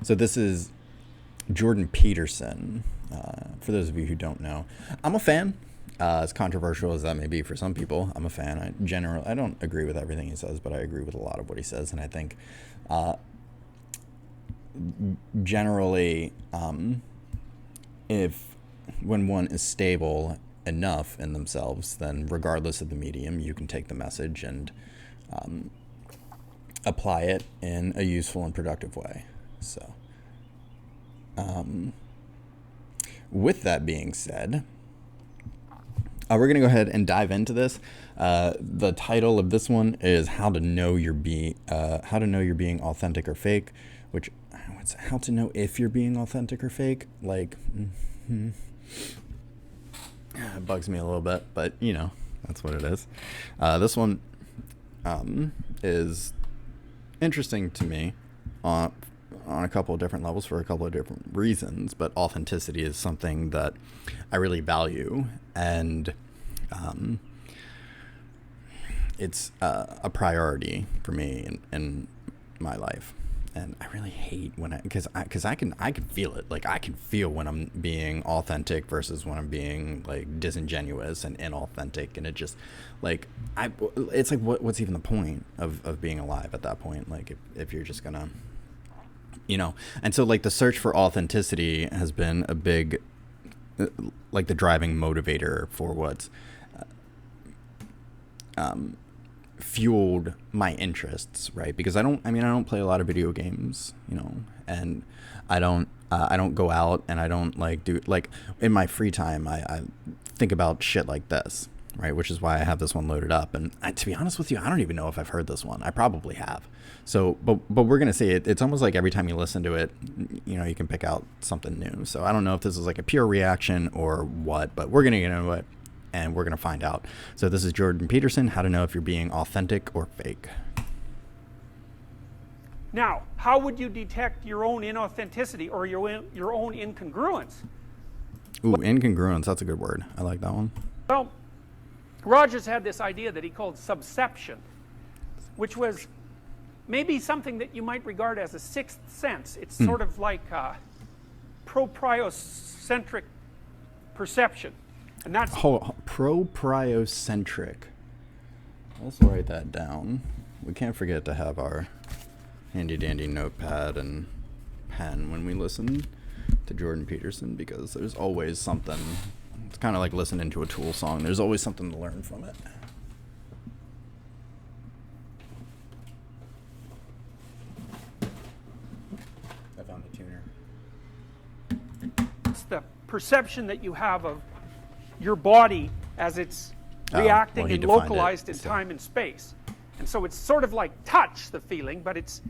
So this is Jordan Peterson. For those of you who don't know, I'm a fan. As controversial as that may be for some people, I'm a fan. I don't agree with everything he says, but I agree with a lot of what he says, and I think generally, if when one is stable enough in themselves, then regardless of the medium, you can take the message and apply it in a useful and productive way. So, with that being said, we're going to go ahead and dive into this. The title of this one is how to know you're being authentic or fake, which what's how to know if you're being authentic or fake. Like, it bugs me a little bit, but that's what it is. This one is interesting to me on a couple of different levels for a couple of different reasons, but authenticity is something that I really value, and it's a priority for me in my life. And I really hate when because I can feel it. Like, I can feel when I'm being authentic versus when I'm being like disingenuous and inauthentic, and it just like it's like what's even the point of being alive at that point? Like, if you're just gonna, and so like the search for authenticity has been a big like the driving motivator for what's fueled my interests, right? Because I don't play a lot of video games, and I don't go out, and I don't do in my free time I think about shit like this, right? Which is why I have this one loaded up, and to be honest with you, I don't even know if I've heard this one. I probably have. So but we're gonna see it. It's almost like every time you listen to it, you can pick out something new. So I don't know if this is like a pure reaction or what, but we're gonna get into it and we're going to find out. So this is Jordan Peterson, how to know if you're being authentic or fake. Now, how would you detect your own inauthenticity or your own incongruence? Ooh, incongruence, that's a good word. I like that one. Well, Rogers had this idea that he called subception, which was maybe something that you might regard as a sixth sense. It's sort of like propriocentric perception. And that's propriocentric. Let's write that down. We can't forget to have our handy dandy notepad and pen when we listen to Jordan Peterson, because there's always something. It's kind of like listening to a Tool song. There's always something to learn from it. I found the tuner. It's the perception that you have of your body as it's reacting and localized in time and space. And so it's sort of like touch, the feeling, but it's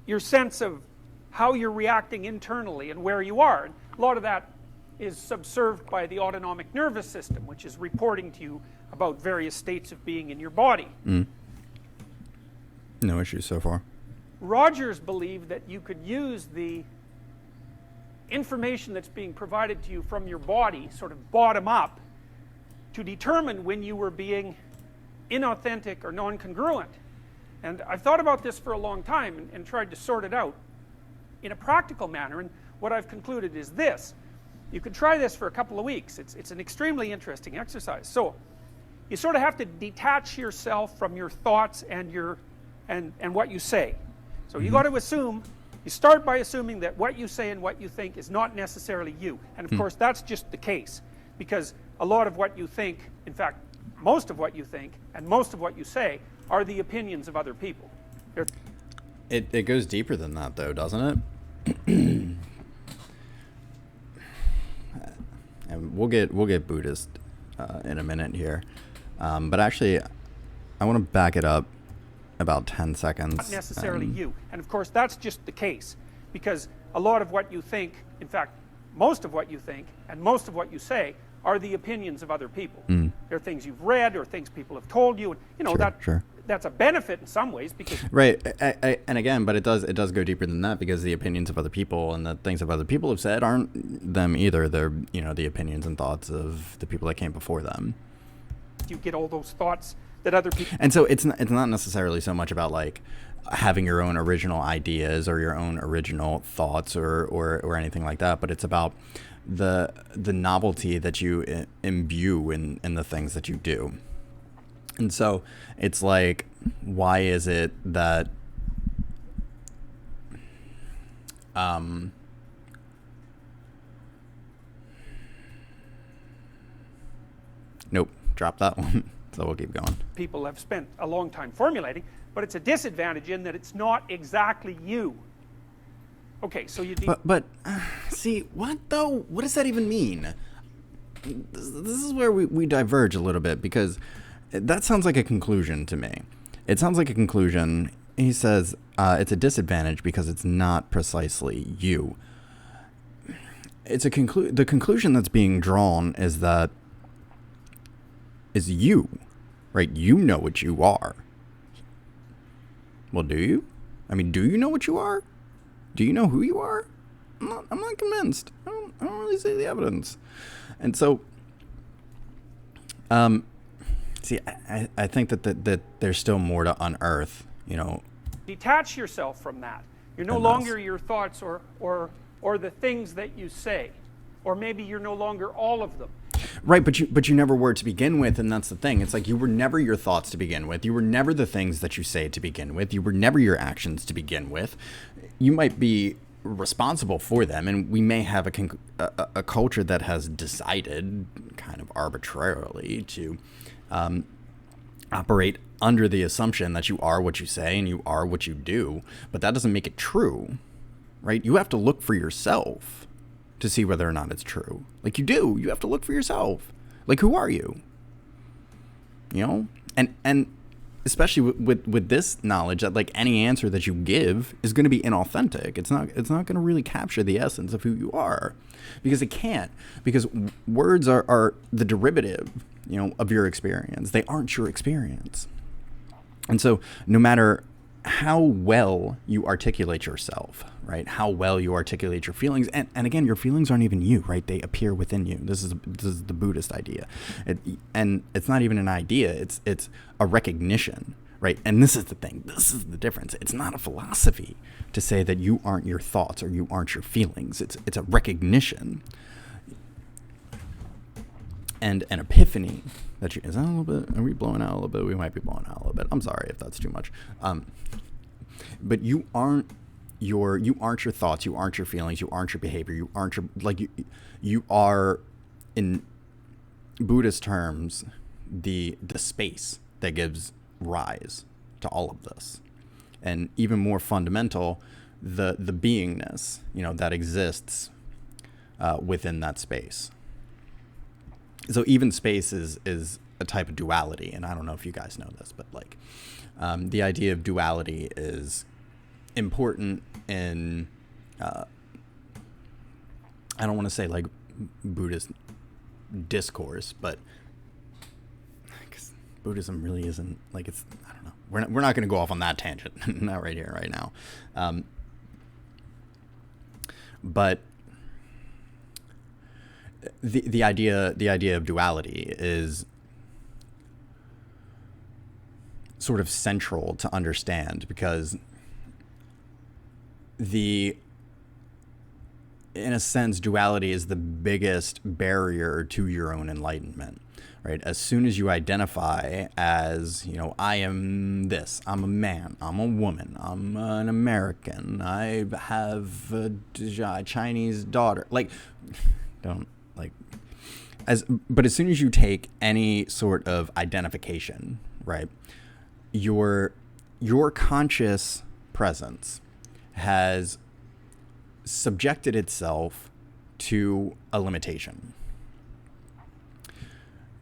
your sense of how you're reacting internally and where you are. And a lot of that is subserved by the autonomic nervous system, which is reporting to you about various states of being in your body. No issues so far. Rogers believed that you could use the information that's being provided to you from your body, sort of bottom up, to determine when you were being inauthentic or non-congruent. And I've thought about this for a long time and tried to sort it out in a practical manner, and what I've concluded is this. You could try this for a couple of weeks. It's an extremely interesting exercise. So you sort of have to detach yourself from your thoughts and what you say. So you got to assume. You start by assuming that what you say and what you think is not necessarily you. And of course, that's just the case, because a lot of what you think, in fact, most of what you think and most of what you say, are the opinions of other people. It goes deeper than that, though, doesn't it? And we'll get Buddhist in a minute here, but actually, I want to back it up about 10 seconds. Not necessarily you. And of course, that's just the case, because a lot of what you think, in fact, most of what you think and most of what you say, are the opinions of other people. They're things you've read or things people have told you, and that's a benefit in some ways, because right. And again, but it does go deeper than that, because the opinions of other people and the things that other people have said aren't them either. They're the opinions and thoughts of the people that came before them. You get all those thoughts that other people. And so it's not necessarily so much about like having your own original ideas or your own original thoughts or anything like that, but it's about the novelty that you imbue in the things that you do. And so it's like, why is it that nope, drop that one. So we'll keep going. People have spent a long time formulating, but it's a disadvantage in that it's not exactly you. Okay, so you... But see, what though? What does that even mean? This is where we diverge a little bit, because that sounds like a conclusion to me. It sounds like a conclusion. He says it's a disadvantage because it's not precisely you. It's the conclusion that's being drawn is that is you, right? You know what you are. Well, do you? I mean, do you know what you are? Do you know who you are? I'm not convinced. I don't really see the evidence. And so, see, I think that there's still more to unearth, you know. Detach yourself from that. You're no longer your thoughts or the things that you say. Or maybe you're no longer all of them. Right, but you never were to begin with, and that's the thing. It's like you were never your thoughts to begin with. You were never the things that you say to begin with. You were never your actions to begin with. You might be responsible for them, and we may have a culture that has decided kind of arbitrarily to operate under the assumption that you are what you say and you are what you do, but that doesn't make it true, right? You have to look for yourself to see whether or not it's true. Like, you have to look for yourself. Like, who are you? You know? And especially with this knowledge that, like, any answer that you give is going to be inauthentic. It's not going to really capture the essence of who you are, because it can't, because words are the derivative, you know, of your experience. They aren't your experience. And so no matter how well you articulate yourself, right? How well you articulate your feelings. And again, your feelings aren't even you, right? They appear within you. This is the Buddhist idea. And it's not even an idea. It's a recognition, right? And this is the thing. This is the difference. It's not a philosophy to say that you aren't your thoughts or you aren't your feelings. It's a recognition and an epiphany that is that a little bit, are we blowing out a little bit? We might be blowing out a little bit. I'm sorry if that's too much. But you aren't your thoughts, you aren't your feelings, you aren't your behavior, you aren't your, like, you are, in Buddhist terms, the space that gives rise to all of this. And even more fundamental, the beingness, you know, that exists within that space. So even space is a type of duality, and I don't know if you guys know this, but like the idea of duality is important in I don't want to say like Buddhist discourse, but because Buddhism really isn't like, it's, I don't know, we're not going to go off on that tangent not right here right now, but the idea of duality is sort of central to understand, because in a sense, duality is the biggest barrier to your own enlightenment, right? As soon as you identify as, you know, I am this, I'm a man, I'm a woman, I'm an American, I have a Chinese daughter, like, don't, like, but as soon as you take any sort of identification, right, your conscious presence has subjected itself to a limitation,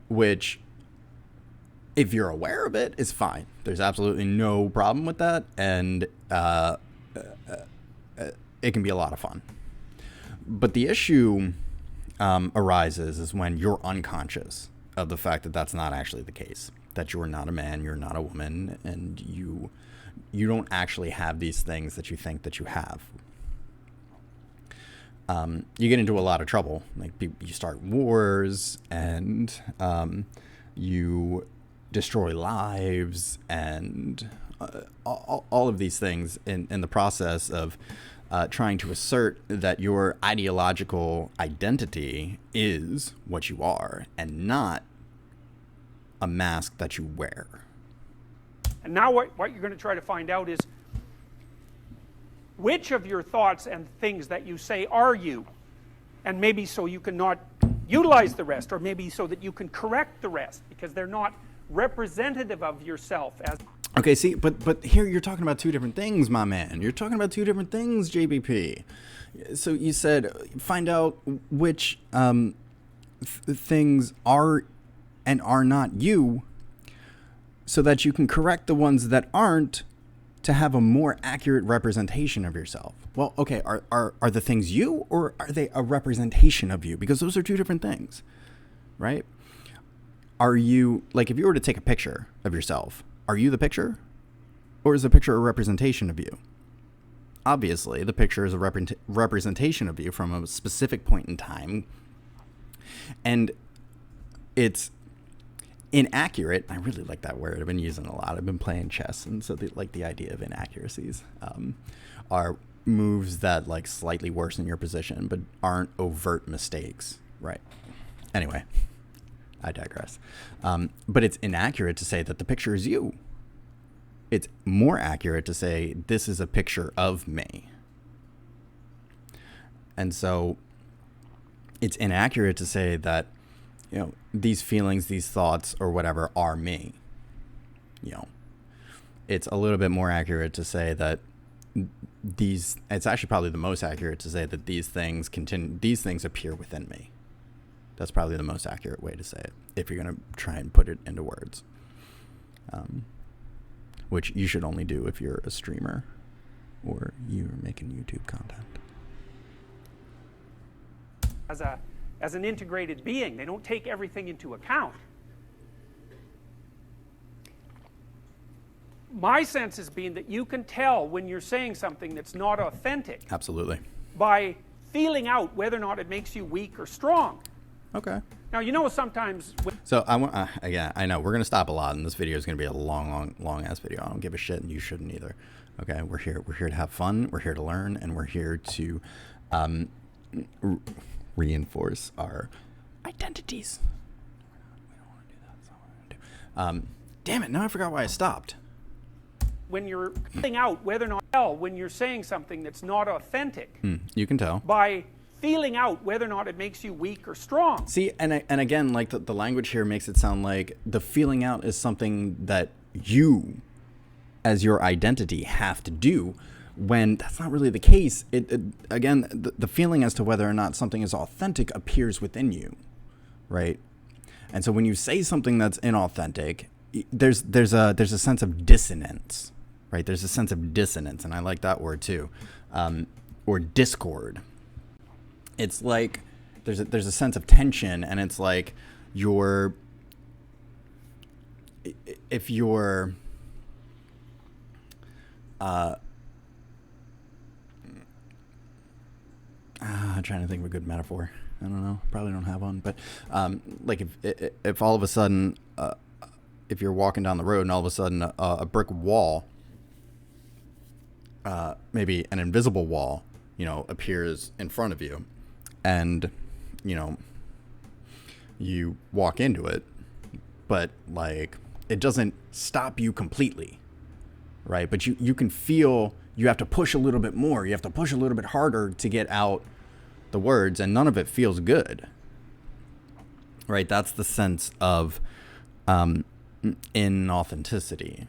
which, if you're aware of it, is fine. There's absolutely no problem with that, and it can be a lot of fun. But the issue arises is when you're unconscious of the fact that that's not actually the case, that you're not a man, you're not a woman, and you don't actually have these things that you think that you have. You get into a lot of trouble. Like, you start wars, and you destroy lives, and all of these things in the process of trying to assert that your ideological identity is what you are and not a mask that you wear. And now what you're going to try to find out is which of your thoughts and things that you say are you, and maybe so you can not utilize the rest, or maybe so that you can correct the rest, because they're not representative of yourself. As okay, see, but here you're talking about two different things, my man. You're talking about two different things, JBP. So you said find out which things are and are not you, so that you can correct the ones that aren't, to have a more accurate representation of yourself. Well, okay, are the things you, or are they a representation of you? Because those are two different things, right? Are you, like, if you were to take a picture of yourself, are you the picture? Or is the picture a representation of you? Obviously, the picture is a representation of you from a specific point in time. And it's inaccurate. I really like that word. I've been using it a lot. I've been playing chess, and so the idea of inaccuracies are moves that like slightly worsen your position but aren't overt mistakes, right? Anyway, I digress. But it's inaccurate to say that the picture is you. It's more accurate to say this is a picture of me. And so it's inaccurate to say that, you know, these feelings, these thoughts, or whatever are me. You know, it's a little bit more accurate to say that it's actually probably the most accurate to say that these things appear within me. That's probably the most accurate way to say it, if you're going to try and put it into words. Which you should only do if you're a streamer or you're making YouTube content. As an integrated being, they don't take everything into account. My sense has been that you can tell when you're saying something that's not authentic. Absolutely. By feeling out whether or not it makes you weak or strong. Okay. Now, you know, sometimes... So, I want again, I know we're going to stop a lot, and this video is going to be a long-ass video. I don't give a shit, and you shouldn't either. Okay? We're here to have fun, we're here to learn, and we're here to reinforce our identities. We don't want to do that. That's not what I'm going to do. Damn it, now I forgot why I stopped. When you're feeling out whether or not... tell when you're saying something that's not authentic. You can tell. By feeling out whether or not it makes you weak or strong. See, and again, like the language here makes it sound like the feeling out is something that you, as your identity, have to do, when that's not really the case. Again, the feeling as to whether or not something is authentic appears within you, right? And so when you say something that's inauthentic, there's a sense of dissonance, right? There's a sense of dissonance, and I like that word too, or discord. It's like there's a sense of tension, and it's like if you're I'm trying to think of a good metaphor. I don't know. Probably don't have one, but like if all of a sudden if you're walking down the road and all of a sudden a brick wall, maybe an invisible wall, you know, appears in front of you, and, you know, you walk into it, but like it doesn't stop you completely, right? But you can feel you have to push a little bit more. You have to push a little bit harder to get out the words, and none of it feels good, right? That's the sense of inauthenticity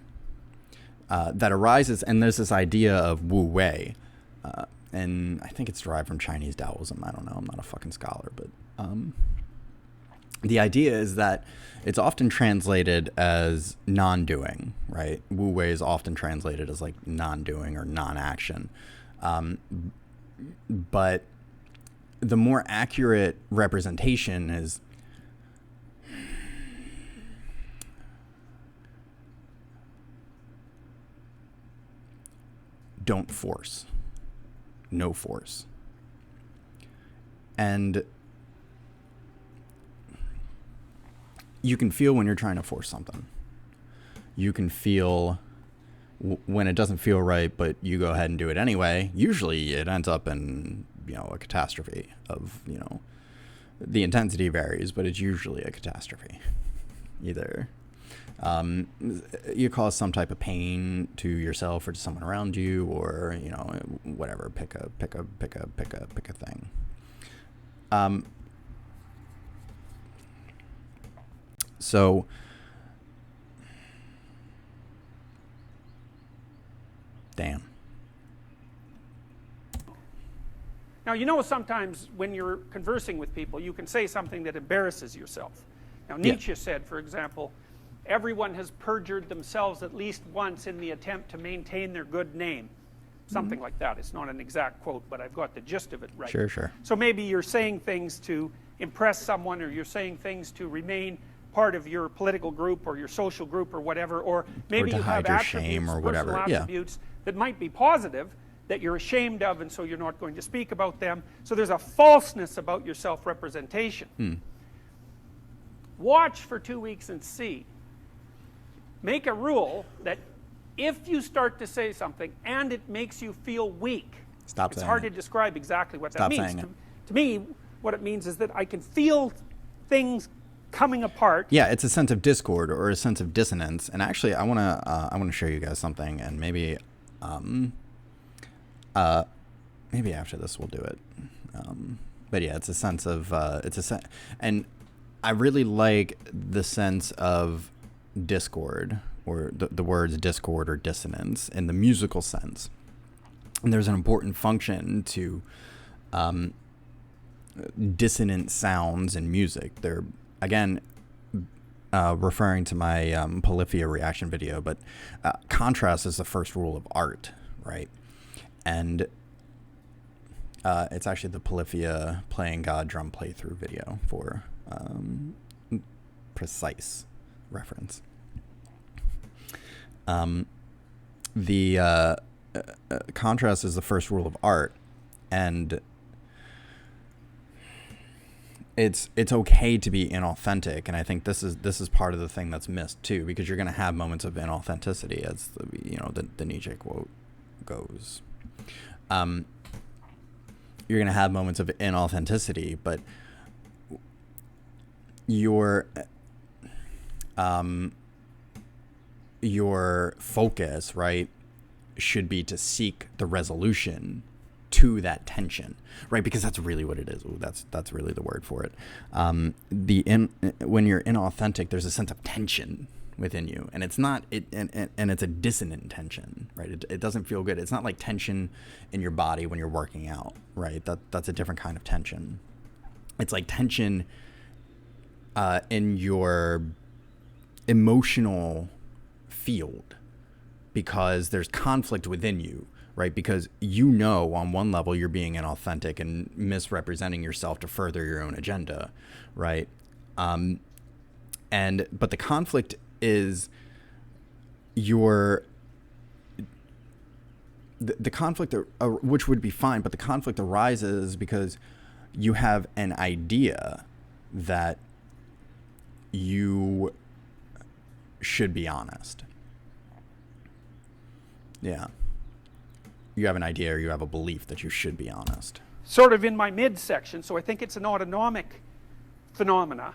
that arises, and there's this idea of wu wei, and I think it's derived from Chinese Taoism. I don't know. I'm not a fucking scholar, but the idea is that it's often translated as non-doing, right? Wu wei is often translated as like non-doing or non-action, but the more accurate representation is don't force. No force. And you can feel when you're trying to force something. You can feel when it doesn't feel right, but you go ahead and do it anyway, usually it ends up in, a catastrophe of, the intensity varies, but it's usually a catastrophe. Either you cause some type of pain to yourself or to someone around you, or whatever. Pick a thing. So damn. Now, sometimes when you're conversing with people, you can say something that embarrasses yourself. Now, Nietzsche said, for example, everyone has perjured themselves at least once in the attempt to maintain their good name. Something like that. It's not an exact quote, but I've got the gist of it right. Sure. So maybe you're saying things to impress someone, or you're saying things to remain part of your political group or your social group or whatever, or maybe you have attributes, or whatever. personal attributes that might be positive, that you're ashamed of, and so you're not going to speak about them. So there's a falseness about your self-representation. Watch for 2 weeks and see. Make a rule that if you start to say something and it makes you feel weak, it's hard to describe exactly what that means. To me, what it means is that I can feel things coming apart. Yeah, it's a sense of discord or a sense of dissonance. And actually, I wanna show you guys something, and maybe after this we'll do it. But yeah, it's a sense of and I really like the sense of discord, or the words discord or dissonance in the musical sense. And there's an important function to dissonant sounds in music. They're, again, referring to my Polyphia reaction video, but contrast is the first rule of art, right? And it's actually the Polyphia Playing God drum playthrough video for precise reference. The contrast is the first rule of art, and it's okay to be inauthentic, and I think this is part of the thing that's missed too, because you're going to have moments of inauthenticity, as the Nietzsche quote goes. You're going to have moments of inauthenticity, but your focus, right, should be to seek the resolution to that tension, right? Because that's really what it is. Ooh, that's really the word for it. When you're inauthentic, there's a sense of tension within you, and it's not and it's a dissonant tension, right? It doesn't feel good. It's not like tension in your body when you're working out, right? That's a different kind of tension. It's like tension in your emotional field, because there's conflict within you, right? Because on one level you're being inauthentic and misrepresenting yourself to further your own agenda, right? But the conflict is the conflict, which would be fine, but the conflict arises because you have an idea that you should be honest. Yeah. You have an idea, or you have a belief that you should be honest. Sort of in my midsection, so I think it's an autonomic phenomena.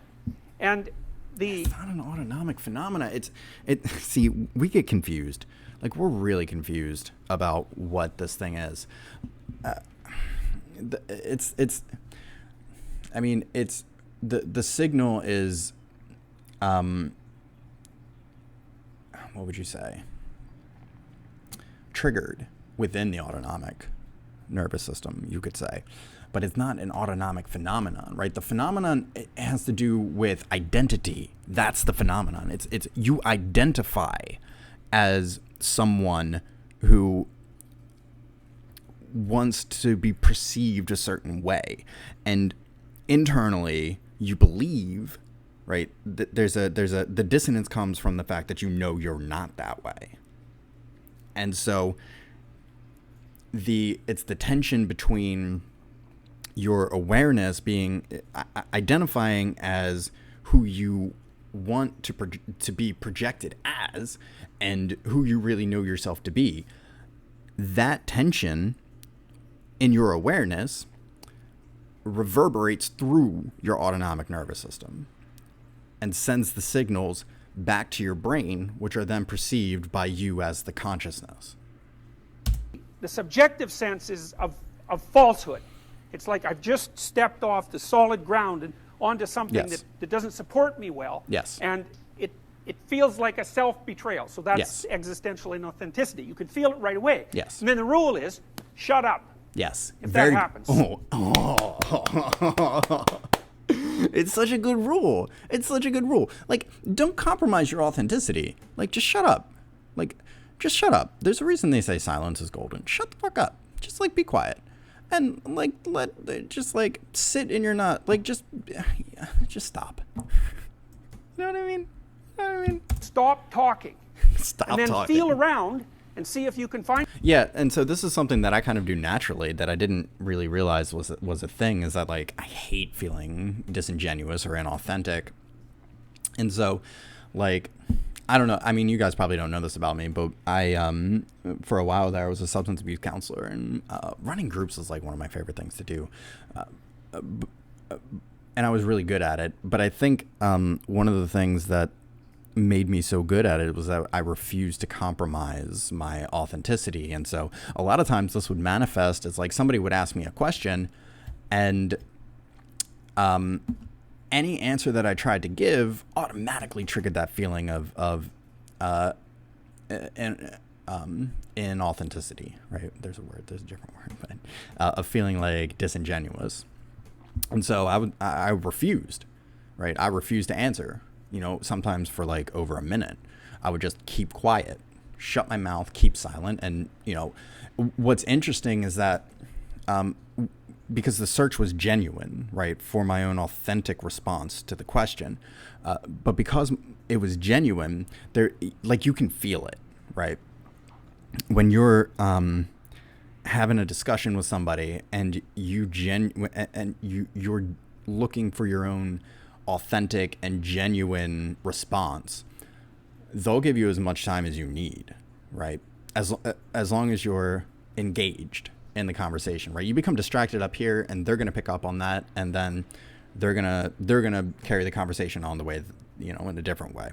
And it's not an autonomic phenomena. See, we get confused. Like, we're really confused about what this thing is. The signal is, what would you say? Triggered within the autonomic nervous system, you could say. But it's not an autonomic phenomenon, right? The phenomenon, it has to do with identity. That's the phenomenon. It's you identify as someone who wants to be perceived a certain way, and internally you believe, right? The dissonance comes from the fact that you're not that way, and so it's the tension between your awareness being identifying as who you want to be projected as, and who you really know yourself to be, that tension in your awareness reverberates through your autonomic nervous system and sends the signals back to your brain, which are then perceived by you as the consciousness. The subjective sense is of falsehood. It's like I've just stepped off the solid ground and onto something Yes. that doesn't support me well. Yes. And it feels like a self-betrayal. So that's Yes. existential inauthenticity. You can feel it right away. Yes. And then the rule is, shut up. Yes. If that happens. It's such a good rule. It's such a good rule. Like, don't compromise your authenticity. Like, just shut up. Like, just shut up. There's a reason they say silence is golden. Shut the fuck up. Just, like, be quiet. And, like, just, like, sit in your nut. Like, just stop. You know what I mean? You know what I mean? Stop talking. Stop and then talking. feel around and see if you can find. Yeah, and so this is something that I kind of do naturally that I didn't really realize was a thing, is that, like, I hate feeling disingenuous or inauthentic. And so, like, I don't know. I mean, you guys probably don't know this about me, but I, for a while there, I was a substance abuse counselor, and running groups is, like, one of my favorite things to do. And I was really good at it. But I think one of the things that made me so good at it was that I refused to compromise my authenticity. And so a lot of times this would manifest as, like, somebody would ask me a question, and any answer that I tried to give automatically triggered that feeling of inauthenticity, right? There's a different word, but of feeling like disingenuous. And so I refused, right? I refused to answer. You know, sometimes for, like, over a minute, I would just keep quiet, shut my mouth, keep silent. And, you know, what's interesting is that because the search was genuine, right, for my own authentic response to the question, but because it was genuine, there, like, you can feel it, right? When you're having a discussion with somebody and you're looking for your own authentic and genuine response, they'll give you as much time as you need, right? As long as you're engaged in the conversation, right? You become distracted up here, and they're going to pick up on that, and then they're gonna carry the conversation on the way, you know, in a different way.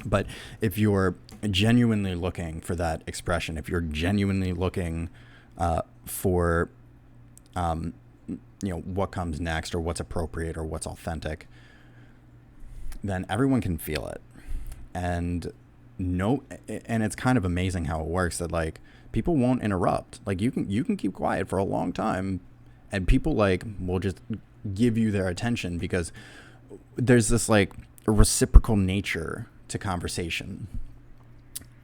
But if you're genuinely looking for that expression, if you're genuinely looking for you know, what comes next, or what's appropriate, or what's authentic, then everyone can feel it. And it's kind of amazing how it works, that, like, people won't interrupt. Like, you can keep quiet for a long time, and people, like, will just give you their attention, because there's this, like, reciprocal nature to conversation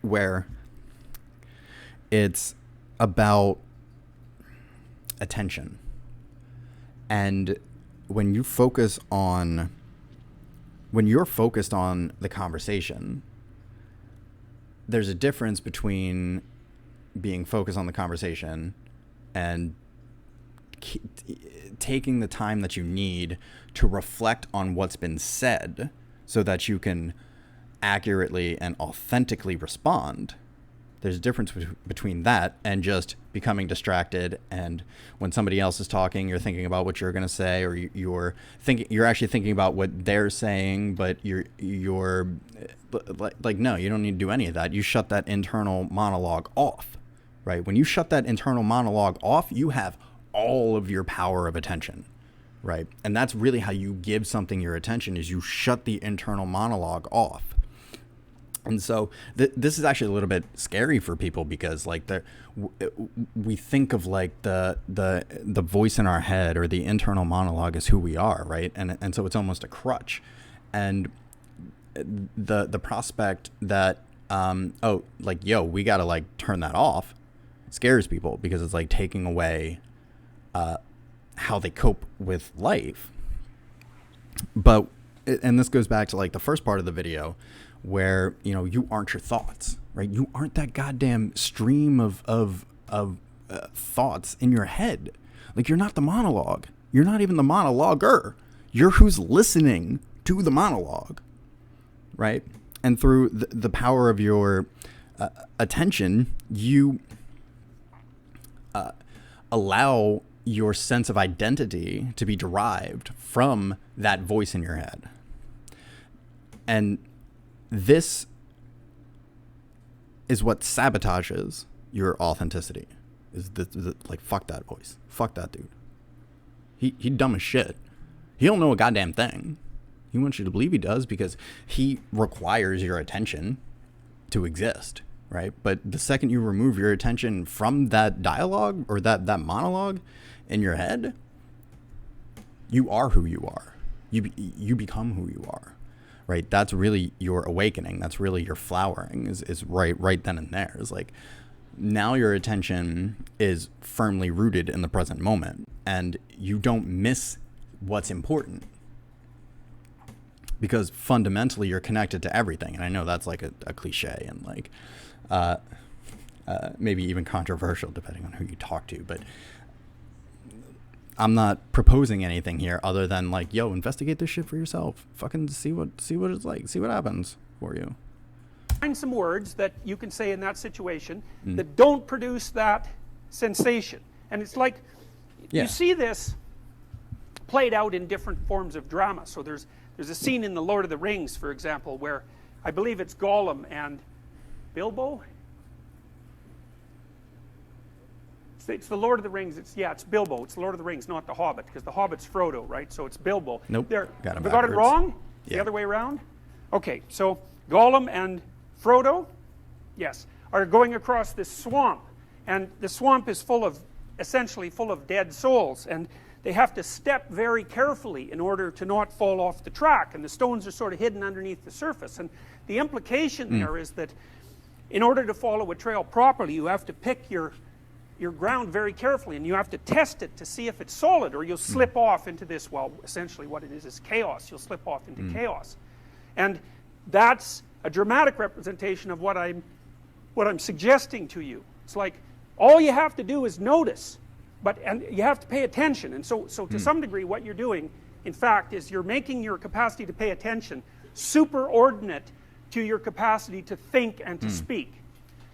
where it's about attention. And when you're focused on the conversation, there's a difference between being focused on the conversation and taking the time that you need to reflect on what's been said so that you can accurately and authentically respond. There's a difference between that and just becoming distracted, and when somebody else is talking, you're thinking about what you're going to say, or you're actually thinking about what they're saying, but you're like, no, you don't need to do any of that. You shut that internal monologue off, right? When you shut that internal monologue off, you have all of your power of attention, right? And that's really how you give something your attention, is you shut the internal monologue off. And so this is actually a little bit scary for people, because, like, we think of, like, the voice in our head, or the internal monologue, as who we are, right? And so it's almost a crutch. And the prospect that we gotta, like, turn that off, scares people, because it's like taking away how they cope with life. But and this goes back to, like, the first part of the video, where, you know, you aren't your thoughts, right? You aren't that goddamn stream of thoughts in your head. Like, you're not the monologue. You're not even the monologuer. You're who's listening to the monologue, right? And through the power of your attention, you allow your sense of identity to be derived from that voice in your head. And this is what sabotages your authenticity. Is like, fuck that voice. Fuck that dude. He dumb as shit. He don't know a goddamn thing. He wants you to believe he does because he requires your attention to exist, right? But the second you remove your attention from that dialogue or that monologue in your head, you are who you are. You become who you are, right? That's really your awakening. That's really your flowering is right then and there. It's like, now your attention is firmly rooted in the present moment and you don't miss what's important because fundamentally you're connected to everything. And I know that's like a cliche and like maybe even controversial depending on who you talk to, but I'm not proposing anything here other than like, yo, investigate this shit for yourself. Fucking see what it's like. See what happens for you. Find some words that you can say in that situation that don't produce that sensation. And it's like, you see this played out in different forms of drama. So there's a scene in The Lord of the Rings, for example, where I believe it's Gollum and Bilbo. It's The Lord of the Rings. It's Bilbo. It's The Lord of the Rings, not The Hobbit, because The Hobbit's Frodo, right? So it's Bilbo. Nope. Have I got it wrong? It's the other way around? Okay, so Gollum and Frodo, yes, are going across this swamp, and the swamp is essentially full of dead souls, and they have to step very carefully in order to not fall off the track, and the stones are sort of hidden underneath the surface, and the implication there is that in order to follow a trail properly, you have to pick your ground very carefully, and you have to test it to see if it's solid, or you'll slip off into this, well, essentially what it is chaos. You'll slip off into chaos, and that's a dramatic representation of what I'm suggesting to you. It's like all you have to do is notice, and you have to pay attention. And so to some degree, what you're doing, in fact, is you're making your capacity to pay attention superordinate to your capacity to think and to speak.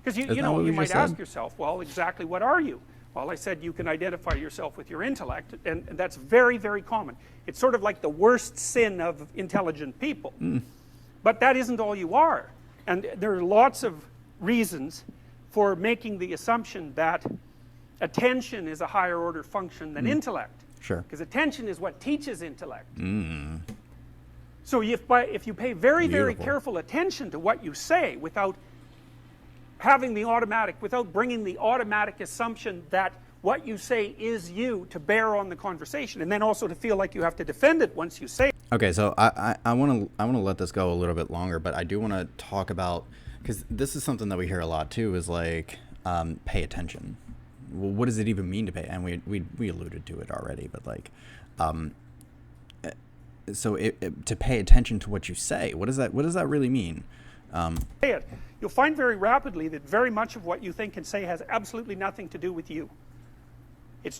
Because you might ask yourself, well, exactly what are you? Well, I said you can identify yourself with your intellect, and that's very, very common. It's sort of like the worst sin of intelligent people. But that isn't all you are. And there are lots of reasons for making the assumption that attention is a higher order function than intellect. Sure. Because attention is what teaches intellect. So if you pay very, very careful attention to what you say without having without bringing the automatic assumption that what you say is you to bear on the conversation, and then also to feel like you have to defend it once you say it. Okay, so I want to let this go a little bit longer, but I do want to talk about, because this is something that we hear a lot too, is like pay attention. Well, what does it even mean to pay? And we alluded to it already, but like, so to pay attention to what you say, what does that really mean? Say it. You'll find very rapidly that very much of what you think and say has absolutely nothing to do with you. It's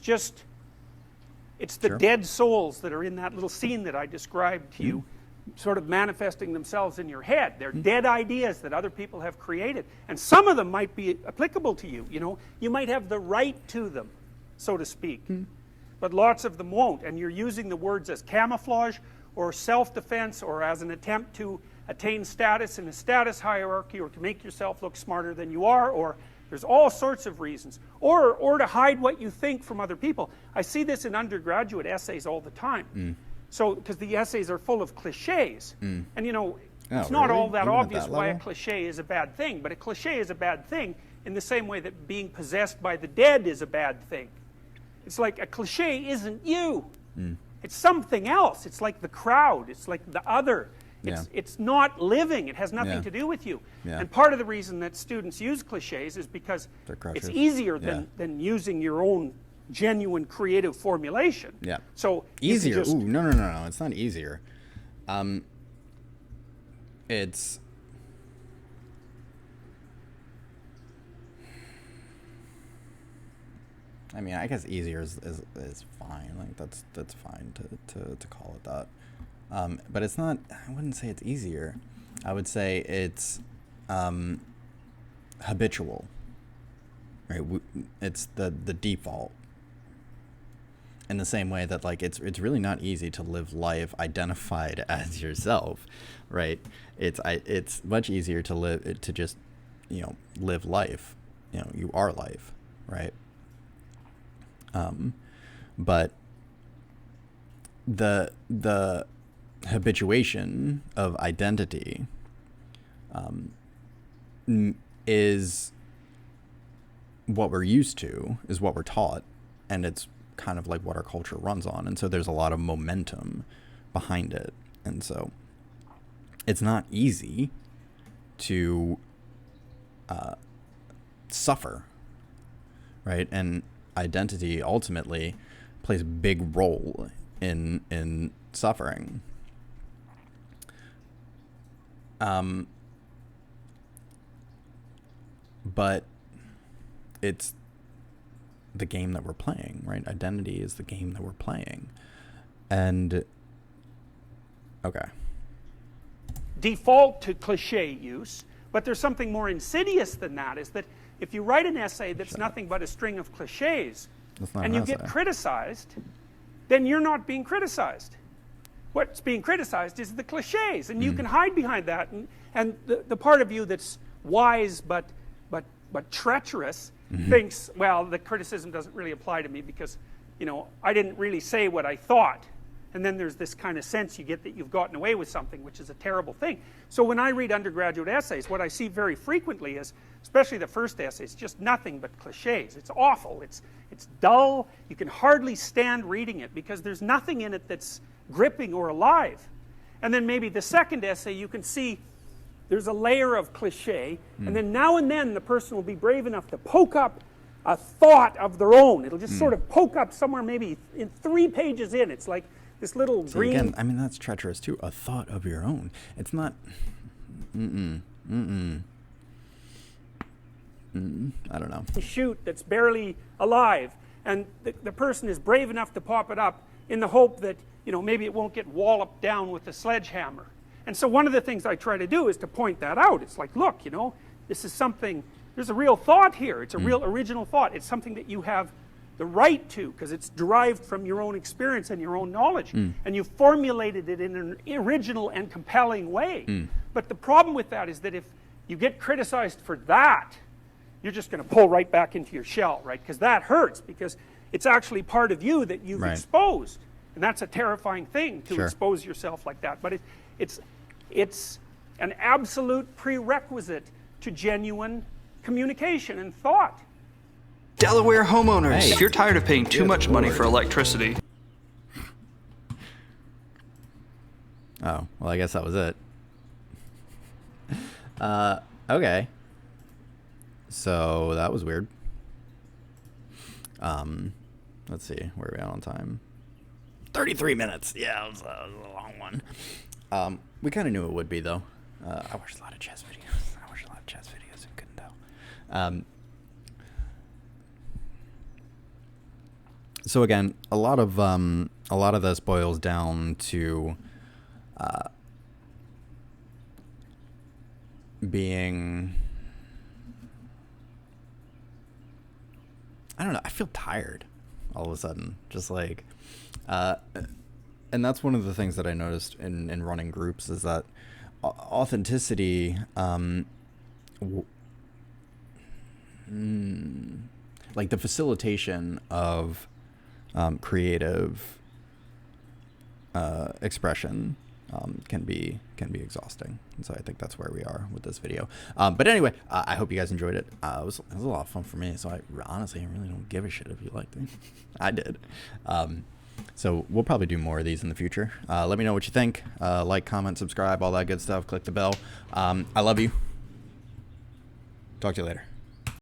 the dead souls that are in that little scene that I described to you, sort of manifesting themselves in your head. They're dead ideas that other people have created, and some of them might be applicable to you. You might have the right to them, so to speak, but lots of them won't, and you're using the words as camouflage or self-defense or as an attempt to attain status in a status hierarchy, or to make yourself look smarter than you are, or there's all sorts of reasons, or to hide what you think from other people. I see this in undergraduate essays all the time. So, because the essays are full of cliches, and it's not all that obvious why a cliche is a bad thing, but a cliche is a bad thing in the same way that being possessed by the dead is a bad thing. It's like a cliche isn't you. It's something else. It's like the crowd. It's like the other. It's not living. It has nothing to do with you. And part of the reason that students use cliches is because it's easier than using your own genuine creative formulation. So easier. Ooh, no. It's not easier. It's I mean, I guess easier is fine. Like that's fine to call it that. But it's not. I wouldn't say it's easier. I would say it's habitual, right? It's the default. In the same way that like it's really not easy to live life identified as yourself, right? It's much easier to live to just live life. You are life, right? But the habituation of identity is what we're used to, is what we're taught, and it's kind of like what our culture runs on. And so there's a lot of momentum behind it. And so it's not easy to suffer, right? And identity ultimately plays a big role in suffering. But it's the game that we're playing, right? Identity is the game that we're playing. And okay. Default to cliche use, but there's something more insidious than that, is that if you write an essay that's nothing but a string of cliches and you get criticized, then you're not being criticized. What's being criticized is the cliches, and you can hide behind that, and the part of you that's wise but treacherous thinks, well, the criticism doesn't really apply to me because, I didn't really say what I thought. And then there's this kind of sense you get that you've gotten away with something, which is a terrible thing. So when I read undergraduate essays, what I see very frequently is, especially the first essay, it's just nothing but cliches. It's awful. It's dull. You can hardly stand reading it because there's nothing in it that's gripping or alive. And then maybe the second essay, you can see there's a layer of cliche, and then now and then the person will be brave enough to poke up a thought of their own. It'll just sort of poke up somewhere maybe in 3 pages in. It's like this little green... Again, I mean, that's treacherous too. A thought of your own. It's not... I don't know. Shoot that's barely alive, and the person is brave enough to pop it up in the hope that, maybe it won't get walloped down with a sledgehammer. And so one of the things I try to do is to point that out. It's like, look, this is something, there's a real thought here. It's a real original thought. It's something that you have the right to, because it's derived from your own experience and your own knowledge. And you formulated it in an original and compelling way. But the problem with that is that if you get criticized for that, you're just going to pull right back into your shell, right? Because that hurts, because it's actually part of you that you've exposed. And that's a terrifying thing, to expose yourself like that. But it's an absolute prerequisite to genuine communication and thought. Delaware homeowners, if you're tired of paying too much money for electricity... Oh, well, I guess that was it. Okay. So, that was weird. Let's see, where are we at on time? 33 minutes. Yeah, it was a long one. We kind of knew it would be, though. I watched a lot of chess videos. And couldn't tell. So again, a lot of this boils down to being, I don't know, I feel tired all of a sudden, just like, and that's one of the things that I noticed in running groups, is that authenticity, like the facilitation of creative expression can be exhausting, and so I think that's where we are with this video. But anyway, I hope you guys enjoyed it. It was a lot of fun for me, so I honestly really don't give a shit if you liked it. I did. So we'll probably do more of these in the future. Let me know what you think. Like, comment, subscribe, all that good stuff. Click the bell. I love you. Talk to you later.